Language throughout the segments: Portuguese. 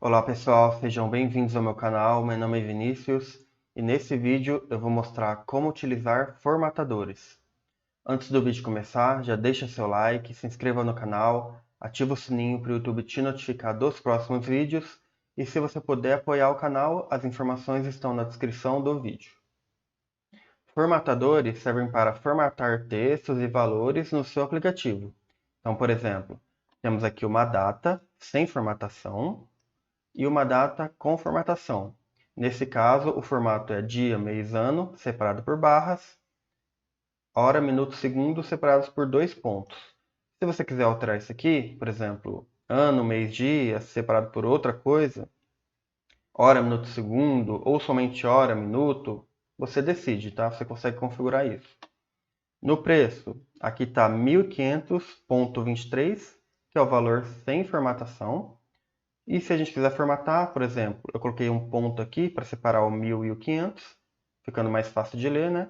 Olá pessoal, sejam bem-vindos ao meu canal. Meu nome é Vinícius e nesse vídeo eu vou mostrar como utilizar formatadores. Antes do vídeo começar, já deixa seu like, se inscreva no canal, ativa o sininho para o YouTube te notificar dos próximos vídeos e se você puder apoiar o canal, as informações estão na descrição do vídeo. Formatadores servem para formatar textos e valores no seu aplicativo. Então, por exemplo, temos aqui uma data sem formatação e uma data com formatação. Nesse caso, o formato é dia, mês, ano, separado por barras, hora, minuto, segundo, separados por dois pontos. Se você quiser alterar isso aqui, por exemplo, ano, mês, dia, separado por outra coisa, hora, minuto, segundo, ou somente hora, minuto, você decide, tá? Você consegue configurar isso. No preço, aqui está 1.500,23, que é o valor sem formatação. E se a gente quiser formatar, por exemplo, eu coloquei um ponto aqui para separar o 1.000 e o 500, ficando mais fácil de ler, né?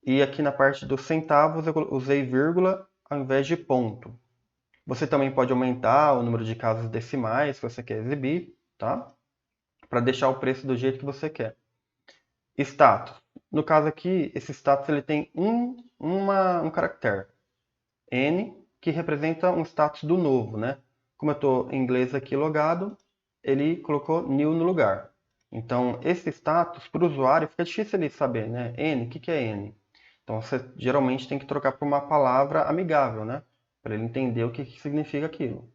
E aqui na parte dos centavos eu usei vírgula ao invés de ponto. Você também pode aumentar o número de casas decimais que você quer exibir, tá? Para deixar o preço do jeito que você quer. Status. No caso aqui, esse status ele tem um caractere, N, que representa um status do novo, né? Como eu estou em inglês aqui logado, ele colocou new no lugar. Então, esse status, para o usuário, fica difícil ele saber, né? N, o que é N? Então, você geralmente tem que trocar por uma palavra amigável, né? Para ele entender o que significa aquilo.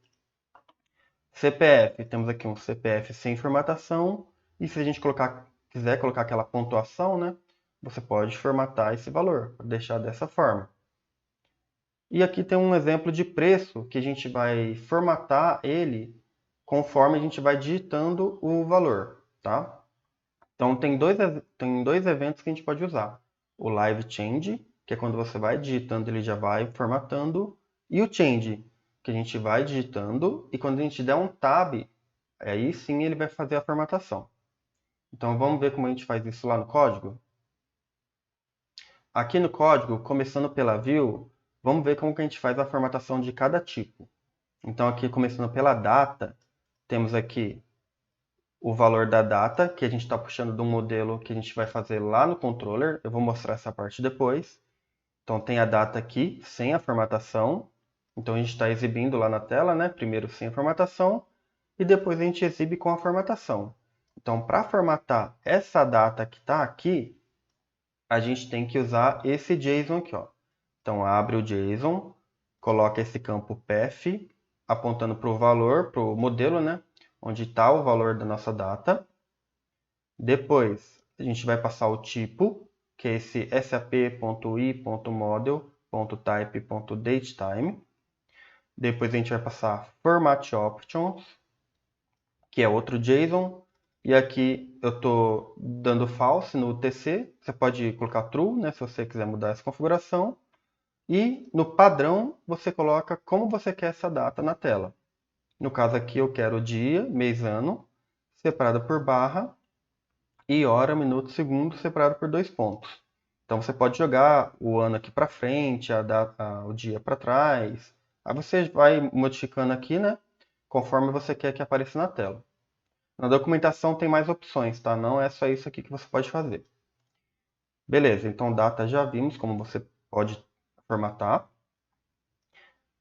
CPF, temos aqui um CPF sem formatação. E se a gente quiser colocar aquela pontuação, né? Você pode formatar esse valor, deixar dessa forma. E aqui tem um exemplo de preço que a gente vai formatar ele conforme a gente vai digitando o valor, tá? Então tem dois eventos que a gente pode usar. O Live Change, que é quando você vai digitando, ele já vai formatando, e o Change, que a gente vai digitando, e quando a gente der um Tab, aí sim ele vai fazer a formatação. Então vamos ver como a gente faz isso lá no código? Aqui no código, começando pela view, vamos ver como que a gente faz a formatação de cada tipo. Então, aqui começando pela data, temos aqui o valor da data, que a gente está puxando de um modelo que a gente vai fazer lá no controller. Eu vou mostrar essa parte depois. Então, tem a data aqui, sem a formatação. Então, a gente está exibindo lá na tela, né? Primeiro sem a formatação, e depois a gente exibe com a formatação. Então, para formatar essa data que está aqui, a gente tem que usar esse JSON aqui, ó. Então, abre o JSON, coloca esse campo path, apontando para o valor, para o modelo, né? Onde está o valor da nossa data. Depois, a gente vai passar o tipo, que é esse sap.i.model.type.datetime. Depois a gente vai passar format options, que é outro JSON. E aqui eu estou dando false no UTC. Você pode colocar true, né, se você quiser mudar essa configuração. E no padrão, você coloca como você quer essa data na tela. No caso aqui, eu quero dia, mês, ano, separado por barra, e hora, minuto, segundo, separado por dois pontos. Então você pode jogar o ano aqui para frente, o dia para trás. Aí você vai modificando aqui, né? Conforme você quer que apareça na tela. Na documentação tem mais opções, tá? Não é só isso aqui que você pode fazer. Beleza, então data já vimos como você pode formatar.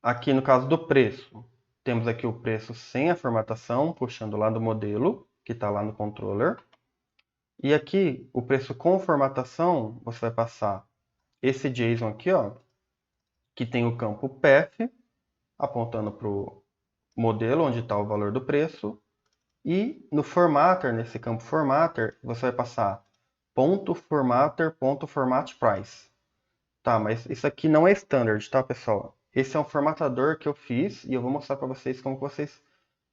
Aqui no caso do preço, temos aqui o preço sem a formatação, puxando lá do modelo, que está lá no controller. E aqui, o preço com formatação, você vai passar esse JSON aqui, ó, que tem o campo path, apontando para o modelo onde está o valor do preço. E no formatter, nesse campo formatter, você vai passar .formatter.formatPrice. Tá, mas isso aqui não é standard, tá, pessoal? Esse é um formatador que eu fiz e eu vou mostrar para vocês como vocês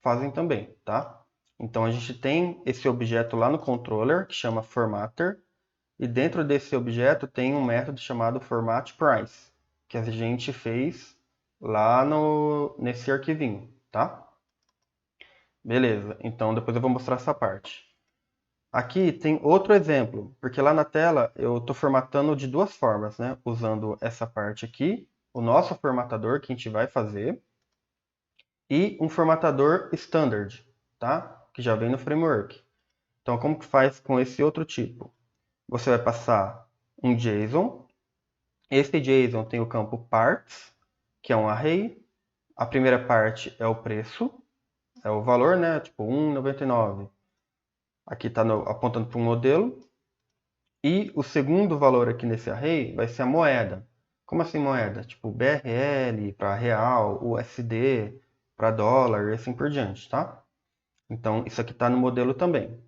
fazem também, tá? Então a gente tem esse objeto lá no controller que chama formatter e dentro desse objeto tem um método chamado formatPrice que a gente fez lá nesse arquivinho, tá? Beleza, então depois eu vou mostrar essa parte. Aqui tem outro exemplo, porque lá na tela eu estou formatando de duas formas, né? Usando essa parte aqui, o nosso formatador que a gente vai fazer, e um formatador standard, tá? Que já vem no framework. Então, como que faz com esse outro tipo? Você vai passar um JSON. Esse JSON tem o campo parts, que é um array. A primeira parte é o preço, é o valor, né? Tipo 1,99. Aqui está apontando para um modelo. E o segundo valor aqui nesse array vai ser a moeda. Como assim moeda? Tipo BRL para real, USD para dólar e assim por diante, tá? Então, isso aqui está no modelo também.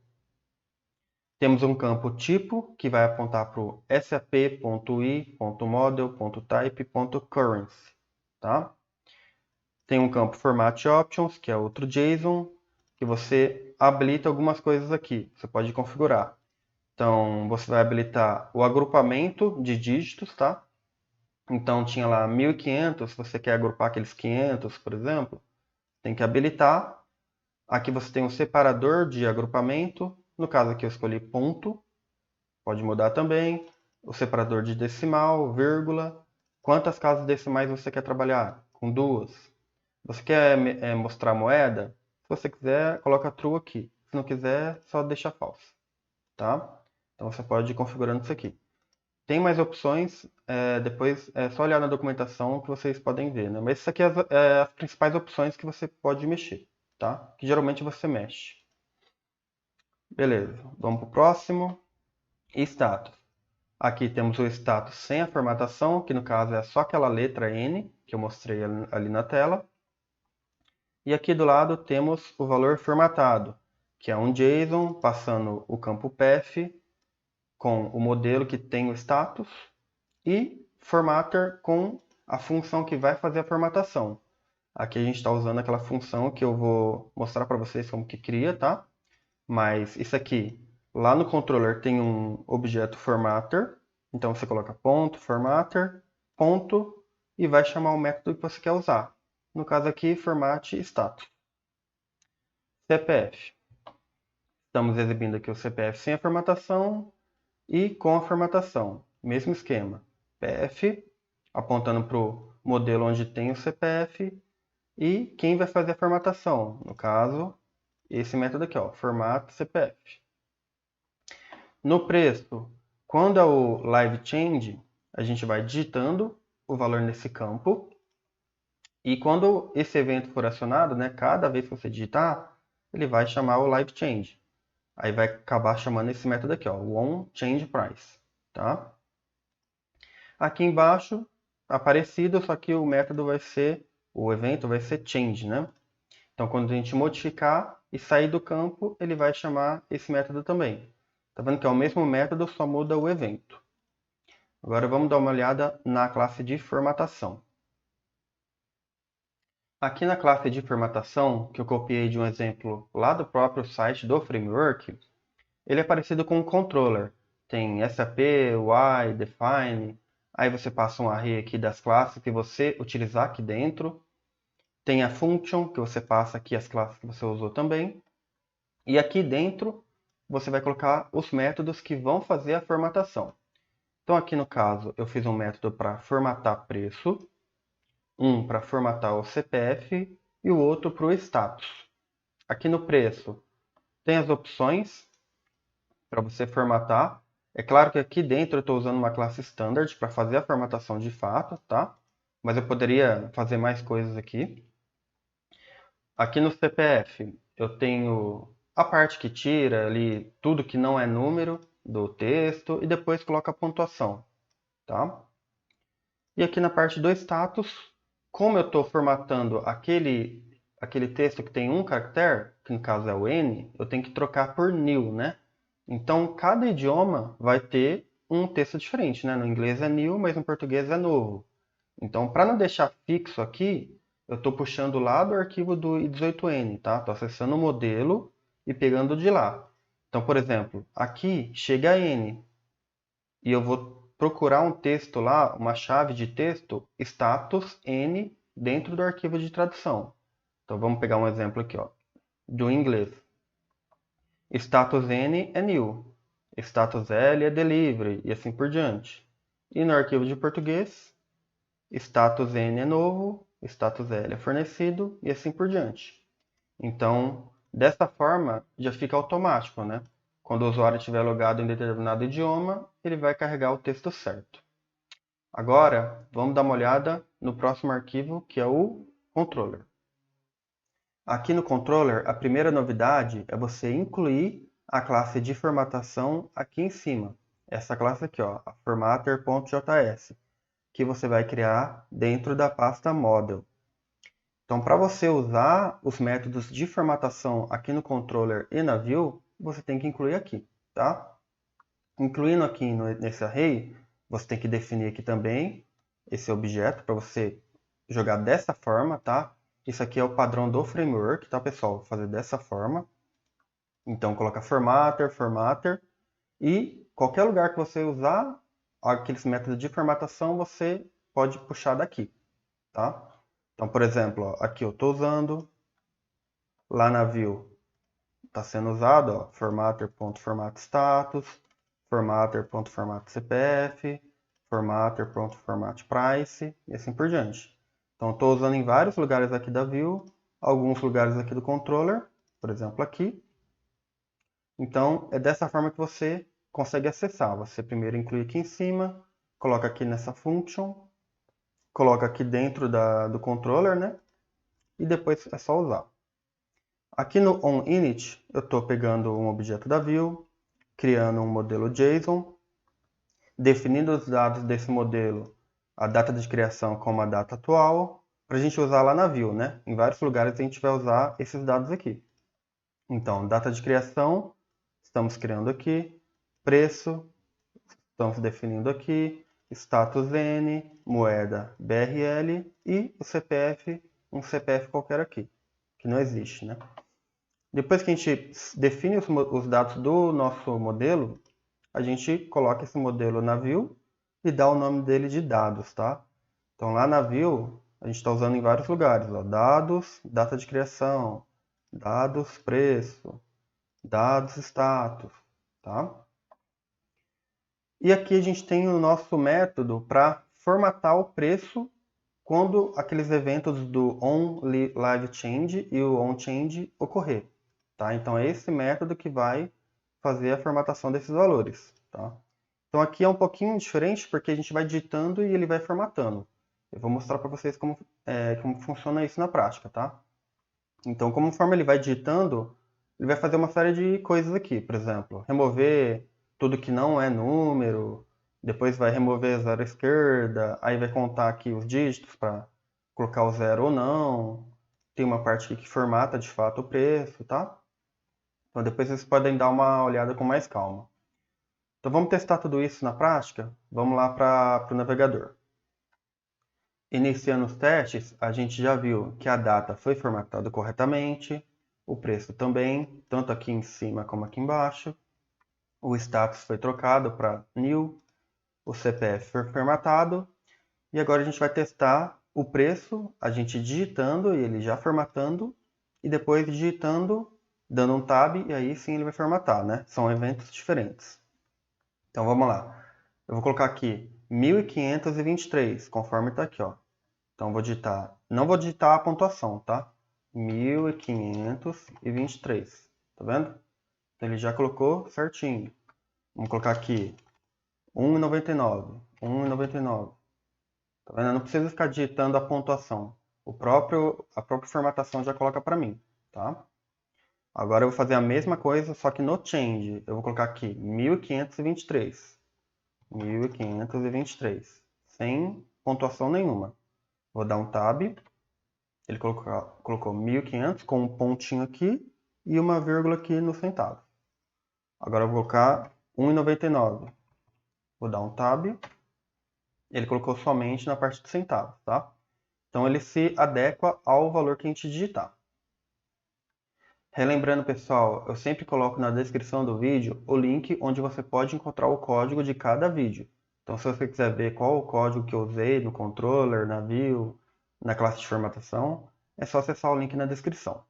Temos um campo tipo, que vai apontar para o sap.i.model.type.currency, tá? Tem um campo format options, que é outro JSON, que você habilita algumas coisas aqui. Você pode configurar. Então, você vai habilitar o agrupamento de dígitos, tá? Então, tinha lá 1.500, se você quer agrupar aqueles 500, por exemplo, tem que habilitar. Aqui você tem um separador de agrupamento. No caso aqui eu escolhi ponto, pode mudar também. O separador de decimal, vírgula. Quantas casas decimais você quer trabalhar? Com duas. Você quer mostrar moeda? Se você quiser, coloca true aqui. Se não quiser, só deixa false, tá? Então você pode ir configurando isso aqui. Tem mais opções, depois é só olhar na documentação que vocês podem ver, né? Mas isso aqui é as principais opções que você pode mexer, tá? Que geralmente você mexe. Beleza, vamos para o próximo. Status. Aqui temos o status sem a formatação, que no caso é só aquela letra N que eu mostrei ali na tela. E aqui do lado temos o valor formatado, que é um JSON passando o campo path com o modelo que tem o status e formatter com a função que vai fazer a formatação. Aqui a gente está usando aquela função que eu vou mostrar para vocês como que cria, tá? Mas isso aqui, lá no controller tem um objeto formatter, então você coloca ponto, formatter, ponto, e vai chamar o método que você quer usar. No caso aqui, format status. CPF. Estamos exibindo aqui o CPF sem a formatação e com a formatação. Mesmo esquema. PF, apontando para o modelo onde tem o CPF, e quem vai fazer a formatação. No caso, esse método aqui, ó, formato CPF. No preço, quando é o live change, a gente vai digitando o valor nesse campo. E quando esse evento for acionado, né, cada vez que você digitar, ele vai chamar o live change. Aí vai acabar chamando esse método aqui, ó, o onChangePrice, tá? Aqui embaixo, aparecido, só que o método vai ser, o evento vai ser change, né? Então, quando a gente modificar e sair do campo, ele vai chamar esse método também. Tá vendo que é o mesmo método, só muda o evento. Agora vamos dar uma olhada na classe de formatação. Aqui na classe de formatação, que eu copiei de um exemplo lá do próprio site do framework, ele é parecido com um controller. Tem SAP, Y, Define, aí você passa um array aqui das classes que você utilizar aqui dentro. Tem a function, que você passa aqui as classes que você usou também. E aqui dentro, você vai colocar os métodos que vão fazer a formatação. Então aqui no caso, eu fiz um método para formatar preço, um para formatar o CPF e o outro para o status. Aqui no preço, tem as opções para você formatar. É claro que aqui dentro eu estou usando uma classe standard para fazer a formatação de fato, tá? Mas eu poderia fazer mais coisas aqui. Aqui no CPF eu tenho a parte que tira ali tudo que não é número do texto e depois coloca a pontuação, tá? E aqui na parte do status, como eu estou formatando aquele texto que tem um caractere, que no caso é o N, eu tenho que trocar por new, né? Então, cada idioma vai ter um texto diferente, né? No inglês é new, mas no português é novo. Então, para não deixar fixo aqui, eu estou puxando lá do arquivo do i18n, tá? Estou acessando o modelo e pegando de lá. Então, por exemplo, aqui chega N e eu vou procurar um texto lá, uma chave de texto status N dentro do arquivo de tradução. Então, vamos pegar um exemplo aqui, ó, do inglês. Status N é new, status L é delivery e assim por diante. E no arquivo de português, status N é novo, status L é fornecido e assim por diante. Então, Dessa forma, já fica automático, né? Quando o usuário estiver logado em determinado idioma, ele vai carregar o texto certo. Agora, vamos dar uma olhada no próximo arquivo, que é o controller. Aqui no controller, a primeira novidade é você incluir a classe de formatação aqui em cima. Essa classe aqui, ó, a formatter.js, que você vai criar dentro da pasta model. Então, para você usar os métodos de formatação aqui no controller e na view, você tem que incluir aqui, tá? Incluindo aqui nesse array, você tem que definir aqui também esse objeto para você jogar dessa forma, tá? Isso aqui é o padrão do framework, tá, pessoal? Vou fazer dessa forma. Então, coloca formatter, e qualquer lugar que você usar aqueles métodos de formatação, você pode puxar daqui, tá? Então, por exemplo, ó, aqui eu estou usando, lá na view está sendo usado, ó, formatter.formatstatus, formatter.formatcpf, formatter.formatprice e assim por diante. Então, estou usando em vários lugares aqui da view, alguns lugares aqui do controller, por exemplo aqui. Então, é dessa forma que você consegue acessar. Você primeiro inclui aqui em cima, coloca aqui nessa function, coloca aqui dentro do controller, né? E depois é só usar. Aqui no onInit, eu estou pegando um objeto da view, criando um modelo JSON, definindo os dados desse modelo, a data de criação como a data atual, para a gente usar lá na view, né? Em vários lugares a gente vai usar esses dados aqui. Então, data de criação, estamos criando aqui, preço, estamos definindo aqui, status N, moeda BRL e o CPF, um CPF qualquer aqui, que não existe, né? Depois que a gente define os dados do nosso modelo, a gente coloca esse modelo na view e dá o nome dele de dados, tá? Então lá na view, a gente está usando em vários lugares, ó, dados, data de criação, dados, preço, dados, status, tá? E aqui a gente tem o nosso método para formatar o preço quando aqueles eventos do onLiveChange e o onChange ocorrer. Tá? Então é esse método que vai fazer a formatação desses valores. Tá? Então aqui é um pouquinho diferente porque a gente vai digitando e ele vai formatando. Eu vou mostrar para vocês como funciona isso na prática. Tá? Então, conforme ele vai digitando, ele vai fazer uma série de coisas aqui. Por exemplo, remover tudo que não é número, depois vai remover a zero à esquerda, aí vai contar aqui os dígitos para colocar o zero ou não. Tem uma parte aqui que formata de fato o preço, tá? Então depois vocês podem dar uma olhada com mais calma. Então vamos testar tudo isso na prática? Vamos lá para o navegador. Iniciando os testes, a gente já viu que a data foi formatada corretamente, o preço também, tanto aqui em cima como aqui embaixo. O status foi trocado para new, o CPF foi formatado. E agora a gente vai testar o preço, a gente digitando e ele já formatando, e depois digitando, dando um tab, e aí sim ele vai formatar, né? São eventos diferentes. Então vamos lá. Eu vou colocar aqui 1523, conforme está aqui, ó. Então vou digitar, não vou digitar a pontuação, tá? 1523, tá vendo? Então ele já colocou certinho. Vamos colocar aqui 1,99, 1,99. Tá vendo? Eu não preciso ficar digitando a pontuação. A própria formatação já coloca para mim, tá? Agora eu vou fazer a mesma coisa, só que no change. Eu vou colocar aqui 1523. 1523. Sem pontuação nenhuma. Vou dar um tab. Ele colocou 1500 com um pontinho aqui e uma vírgula aqui no centavo. Agora eu vou colocar 1,99. Vou dar um tab. Ele colocou somente na parte de centavos, tá? Então ele se adequa ao valor que a gente digitar. Relembrando, pessoal, eu sempre coloco na descrição do vídeo o link onde você pode encontrar o código de cada vídeo. Então, se você quiser ver qual o código que eu usei no controller, na view, na classe de formatação, é só acessar o link na descrição.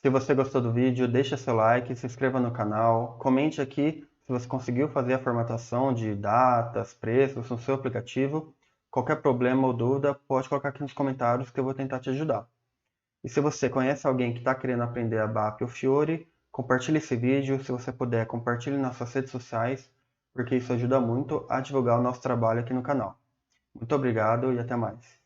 Se você gostou do vídeo, deixa seu like, se inscreva no canal, comente aqui se você conseguiu fazer a formatação de datas, preços no seu aplicativo. Qualquer problema ou dúvida, pode colocar aqui nos comentários que eu vou tentar te ajudar. E se você conhece alguém que está querendo aprender ABAP ou Fiori, compartilhe esse vídeo. Se você puder, compartilhe nas suas redes sociais, porque isso ajuda muito a divulgar o nosso trabalho aqui no canal. Muito obrigado e até mais.